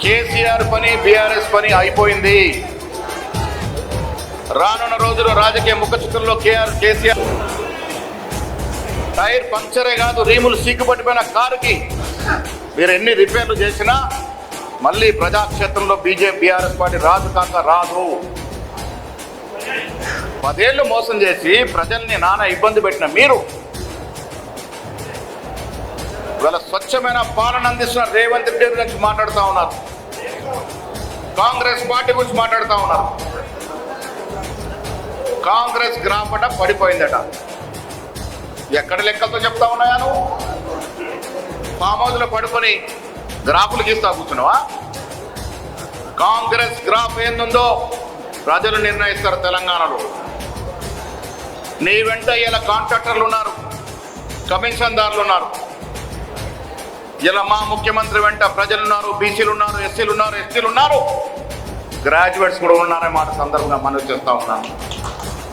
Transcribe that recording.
కేసీఆర్ పని బీఆర్ఎస్ పని అయిపోయింది. రానున్న రోజుల్లో రాజకీయ ముఖచిత్రంలో కేసీఆర్ టైర్ పంక్చరే కాదు, రీములు సీకుపట్టిపోయిన కారుకి మీరు ఎన్ని రిపేర్లు చేసినా మళ్ళీ ప్రజాక్షేత్రంలో బీఆర్ఎస్ పార్టీ రాదు కాక రాదు. 10 ఏళ్ళు మోసం చేసి ప్రజల్ని నానా ఇబ్బంది పెట్టిన మీరు ఇవాళ స్వచ్ఛమైన పాలన అందిస్తున్న రేవంత్ రెడ్డి గురించి మాట్లాడుతూ ఉన్నారు, కాంగ్రెస్ పార్టీ గురించి మాట్లాడుతూ ఉన్నారు. కాంగ్రెస్ గ్రాఫ్ అట పడిపోయిందట. ఎక్కడ లెక్కలతో చెప్తా ఉన్నాయా నువ్వు? ఫామ్ హౌస్లో పడుకొని గ్రాఫులు గీస్తా కూర్చున్నావా? కాంగ్రెస్ గ్రాఫ్ ఏందుందో ప్రజలు నిర్ణయిస్తారు తెలంగాణలో. నీ వెంట ఇలా కాంట్రాక్టర్లు ఉన్నారు, కమిషన్దారులు ఉన్నారు. ఇలా మా ముఖ్యమంత్రి వెంట ప్రజలు ఉన్నారు, బీసీలు ఉన్నారు, ఎస్సీలు ఉన్నారు, ఎస్టీలు ఉన్నారు, గ్రాడ్యుయేట్స్ కూడా ఉన్నారనే మాట సందర్భంగా మనవి చేస్తా ఉన్నాను.